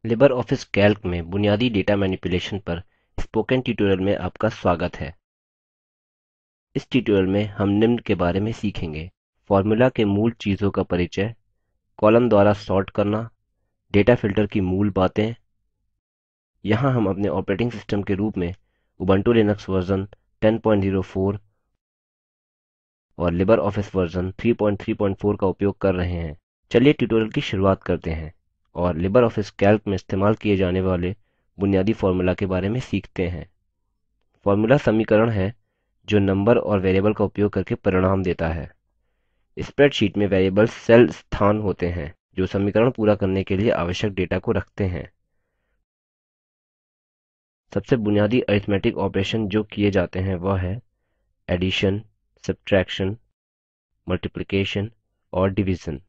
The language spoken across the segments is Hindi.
लिबर ऑफिस कैल्क में बुनियादी डेटा मैनिपुलेशन पर स्पोकन ट्यूटोरियल में आपका स्वागत है। इस ट्यूटोरियल में हम निम्न के बारे में सीखेंगे। फॉर्मूला के मूल चीजों का परिचय, कॉलम द्वारा सॉर्ट करना, डेटा फिल्टर की मूल बातें। यहाँ हम अपने ऑपरेटिंग सिस्टम के रूप में उबंटू लिनक्स वर्जन 1004 और लिबर ऑफिस वर्जन 334 का उपयोग कर रहे हैं। चलिए ट्यूटोरियल की शुरुआत करते हैं और लिबर ऑफिस कैल्क में इस्तेमाल किए जाने वाले बुनियादी फॉर्मूला के बारे में सीखते हैं। फॉर्मूला समीकरण है जो नंबर और वेरिएबल का उपयोग करके परिणाम देता है। स्प्रेडशीट में वेरिएबल सेल स्थान होते हैं जो समीकरण पूरा करने के लिए आवश्यक डेटा को रखते हैं। सबसे बुनियादी अरिथमेटिक ऑपरेशन जो किए जाते हैं वह है एडिशन, सब्ट्रैक्शन, मल्टीप्लिकेशन और डिवीजन।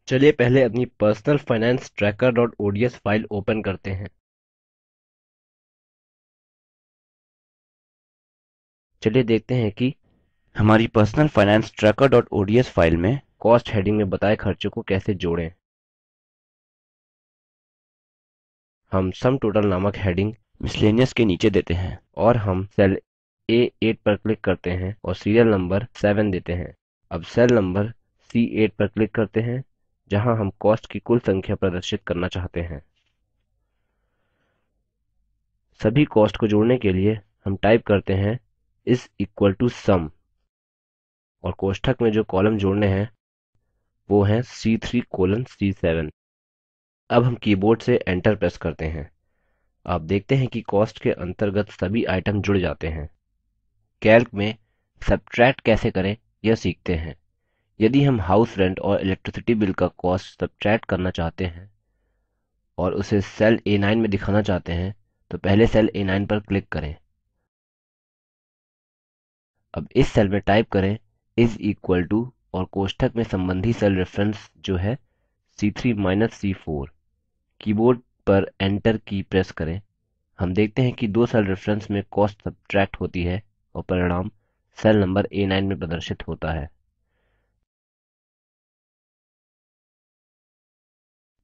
चलिए पहले अपनी personal finance tracker dot ODS file open करते हैं। चलिए देखते हैं कि हमारी personal finance tracker dot ODS file में कॉस्ट हेडिंग में बताए खर्चों को कैसे जोड़ें। हम सम टोटल नामक हेडिंग मिसलेनियस के नीचे देते हैं और हम सेल A8 पर क्लिक करते हैं और सीरियल नंबर 7 देते हैं। अब सेल नंबर C8 पर क्लिक करते हैं जहां हम कॉस्ट की कुल संख्या प्रदर्शित करना चाहते हैं। सभी कॉस्ट को जोड़ने के लिए हम टाइप करते हैं इस इक्वल टू सम और कोष्ठक में जो कॉलम जोड़ने हैं वो हैं C3:C7। अब हम कीबोर्ड से एंटर प्रेस करते हैं। आप देखते हैं कि कॉस्ट के अंतर्गत सभी आइटम जुड़ जाते हैं। कैल्क में सब्ट्रैक्ट कैसे करें यह सीखते हैं। यदि हम हाउस रेंट और इलेक्ट्रिसिटी बिल का कॉस्ट सब्ट्रैक्ट करना चाहते हैं और उसे सेल A9 में दिखाना चाहते हैं तो पहले सेल A9 पर क्लिक करें। अब इस सेल में टाइप करें इज इक्वल टू और कोष्ठक में संबंधी सेल रेफरेंस जो है C3-C4। कीबोर्ड पर एंटर की प्रेस करें। हम देखते हैं कि दो सेल रेफरेंस में कॉस्ट सब्ट्रैक्ट होती है और परिणाम सेल नंबर A9 में प्रदर्शित होता है।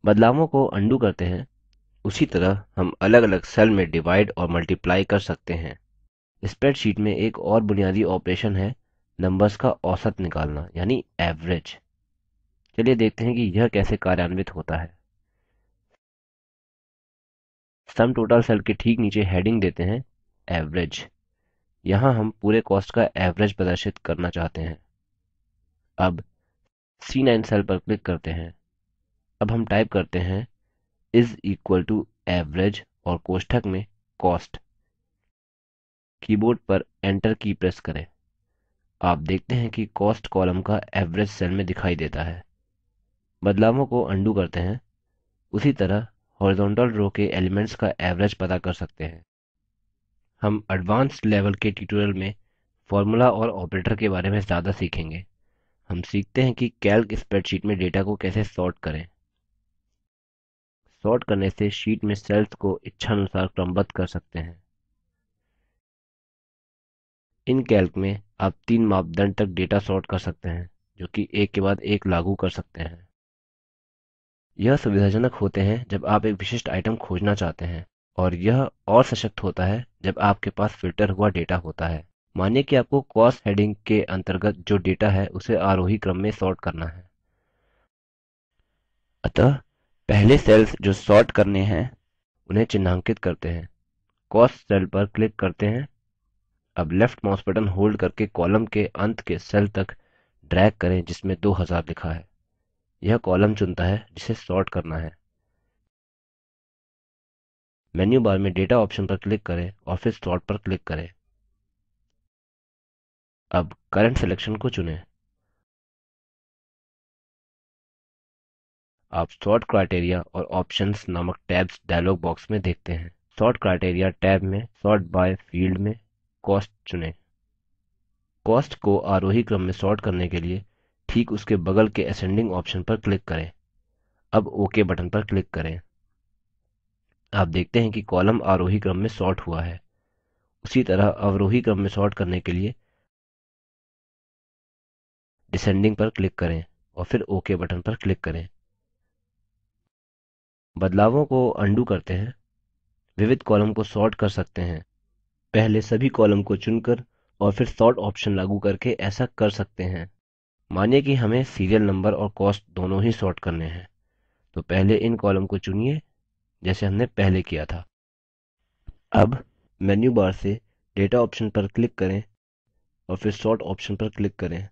बदलावों को अन्डू करते हैं। उसी तरह हम अलग अलग सेल में डिवाइड और मल्टीप्लाई कर सकते हैं। स्प्रेडशीट में एक और बुनियादी ऑपरेशन है नंबर्स का औसत निकालना यानी एवरेज। चलिए देखते हैं कि यह कैसे कार्यान्वित होता है। सम टोटल सेल के ठीक नीचे हेडिंग देते हैं एवरेज। यहाँ हम पूरे कॉस्ट का एवरेज प्रदर्शित करना चाहते हैं। अब C9 सेल पर क्लिक करते हैं। अब हम टाइप करते हैं इज इक्वल टू एवरेज और कोष्ठक में कॉस्ट। कीबोर्ड पर एंटर की प्रेस करें। आप देखते हैं कि कॉस्ट कॉलम का एवरेज सेल में दिखाई देता है। बदलावों को अन्डू करते हैं। उसी तरह हॉरिजॉन्टल रो के एलिमेंट्स का एवरेज पता कर सकते हैं। हम एडवांस्ड लेवल के ट्यूटोरियल में फॉर्मूला और ऑपरेटर के बारे में ज़्यादा सीखेंगे। हम सीखते हैं कि कैल्क स्प्रेडशीट में डेटा को कैसे सॉर्ट करें। सॉर्ट करने से शीट में सेल्स को इच्छानुसार क्रमबद्ध कर सकते हैं। इन कैल्क में आप 3 मापदंड तक डेटा सॉर्ट कर सकते हैं जो कि एक के बाद एक लागू कर सकते हैं। यह सुविधाजनक होते हैं जब आप एक विशिष्ट आइटम खोजना चाहते हैं और यह और सशक्त होता है जब आपके पास फिल्टर हुआ डेटा होता है। मानिए कि आपको कॉस्ट हेडिंग के अंतर्गत जो डेटा है उसे आरोही क्रम में सॉर्ट करना है। अतः पहले सेल्स जो सॉर्ट करने हैं उन्हें चिन्हांकित करते हैं। कॉस्ट सेल पर क्लिक करते हैं। अब लेफ्ट माउस बटन होल्ड करके कॉलम के अंत के सेल तक ड्रैग करें जिसमें 2000 लिखा है। यह कॉलम चुनता है जिसे सॉर्ट करना है। मेन्यू बार में डेटा ऑप्शन पर क्लिक करें और फिर सॉर्ट पर क्लिक करें। अब करंट सिलेक्शन को चुनें। आप सॉर्ट क्राइटेरिया और ऑप्शंस नामक टैब्स डायलॉग बॉक्स में देखते हैं। सॉर्ट क्राइटेरिया टैब में सॉर्ट बाय फील्ड में कॉस्ट चुनें। कॉस्ट को आरोही क्रम में सॉर्ट करने के लिए ठीक उसके बगल के असेंडिंग ऑप्शन पर क्लिक करें। अब ओके बटन पर क्लिक करें। आप देखते हैं कि कॉलम आरोही क्रम में सॉर्ट हुआ है। उसी तरह अवरोही क्रम में सॉर्ट करने के लिए डिसेंडिंग पर क्लिक करें और फिर ओके बटन पर क्लिक करें। बदलावों को अंडू करते हैं। विविध कॉलम को सॉर्ट कर सकते हैं। पहले सभी कॉलम को चुनकर और फिर सॉर्ट ऑप्शन लागू करके ऐसा कर सकते हैं। मानिए कि हमें सीरियल नंबर और कॉस्ट दोनों ही सॉर्ट करने हैं, तो पहले इन कॉलम को चुनिए जैसे हमने पहले किया था। अब मेन्यू बार से डेटा ऑप्शन पर क्लिक करें और फिर सॉर्ट ऑप्शन पर क्लिक करें।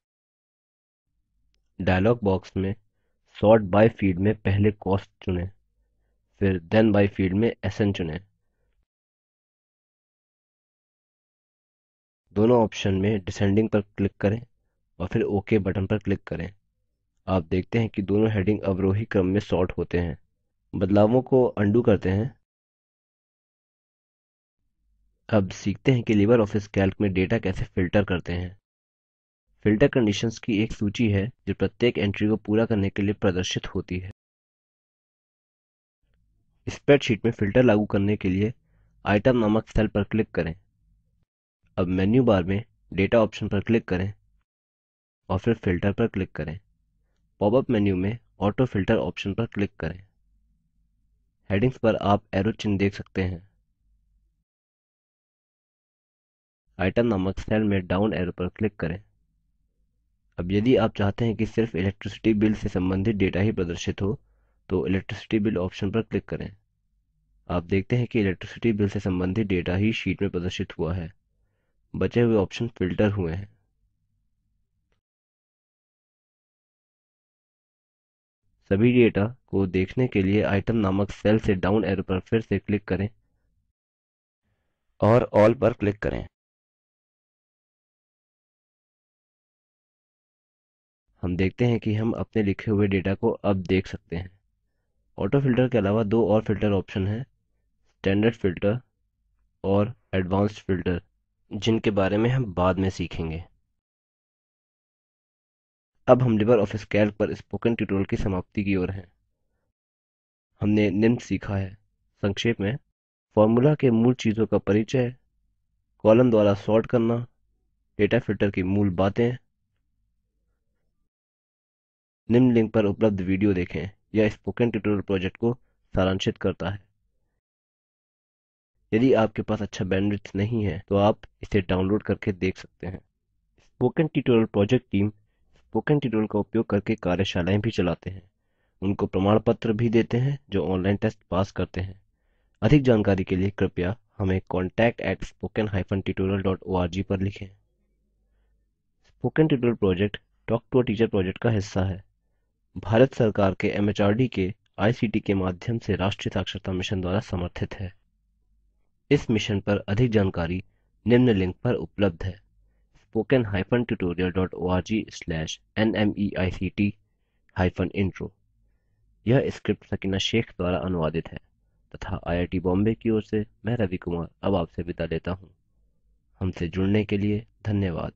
डायलॉग बॉक्स में सॉर्ट बाय फील्ड में पहले कॉस्ट चुनें, फिर देन बाय फील्ड में एसएन चुनें। दोनों ऑप्शन में डिसेंडिंग पर क्लिक करें और फिर ओके बटन पर क्लिक करें। आप देखते हैं कि दोनों हेडिंग अवरोही क्रम में सॉर्ट होते हैं। बदलावों को अंडू करते हैं। अब सीखते हैं कि लिबर ऑफिस कैल्क में डेटा कैसे फिल्टर करते हैं। फिल्टर कंडीशंस की एक सूची है जो प्रत्येक एंट्री को पूरा करने के लिए प्रदर्शित होती है। स्प्रेडशीट में फिल्टर लागू करने के लिए आइटम नामक सेल पर क्लिक करें। अब मेन्यू बार में डेटा ऑप्शन पर क्लिक करें और फिर फिल्टर पर क्लिक करें। पॉपअप मेन्यू में ऑटो फिल्टर ऑप्शन पर क्लिक करें। हेडिंग्स पर आप एरो चिन्ह देख सकते हैं। आइटम नामक सेल में डाउन एरो पर क्लिक करें। अब यदि आप चाहते हैं कि सिर्फ इलेक्ट्रिसिटी बिल से संबंधित डेटा ही प्रदर्शित हो, तो इलेक्ट्रिसिटी बिल ऑप्शन पर क्लिक करें। आप देखते हैं कि इलेक्ट्रिसिटी बिल से संबंधित डेटा ही शीट में प्रदर्शित हुआ है। बचे हुए ऑप्शन फिल्टर हुए हैं। सभी डेटा को देखने के लिए आइटम नामक सेल से डाउन एरो पर फिर से क्लिक करें और ऑल पर क्लिक करें। हम देखते हैं कि हम अपने लिखे हुए डेटा को अब देख सकते हैं। ऑटो फिल्टर के अलावा दो और फिल्टर ऑप्शन हैं, स्टैंडर्ड फिल्टर और एडवांस्ड फिल्टर, जिनके बारे में हम बाद में सीखेंगे। अब हम लिबर ऑफिस कैल्क पर स्पोकन ट्यूटोरियल की समाप्ति की ओर हैं। हमने निम्न सीखा है। संक्षेप में, फॉर्मूला के मूल चीजों का परिचय, कॉलम द्वारा सॉर्ट करना, डेटा फिल्टर की मूल बातें। निम्न लिंक पर उपलब्ध वीडियो देखें। यह स्पोकन ट्यूटोरियल प्रोजेक्ट को सारांशित करता है। यदि आपके पास अच्छा बैंडविड्थ नहीं है तो आप इसे डाउनलोड करके देख सकते हैं। Spoken tutorial project team spoken tutorial का उपयोग करके कार्यशालाएँ भी चलाते हैं। उनको प्रमाण पत्र भी देते हैं जो ऑनलाइन टेस्ट पास करते हैं। अधिक जानकारी के लिए कृपया हमें contact@spoken-tutorial.org पर लिखें। Spoken tutorial project talk to a teacher project का हिस्सा है। भारत सरकार के एमएचआरडी के आईसीटी के माध्यम से राष्ट्रीय साक्षरता मिशन द्वारा समर्थित है। इस मिशन पर अधिक जानकारी निम्न लिंक पर उपलब्ध है, spoken-tutorial.org/nmeict-intro। यह स्क्रिप्ट सकीना शेख द्वारा अनुवादित है तथा आईआईटी बॉम्बे की ओर से मैं रवि कुमार अब आपसे विदा लेता हूँ। हमसे जुड़ने के लिए धन्यवाद।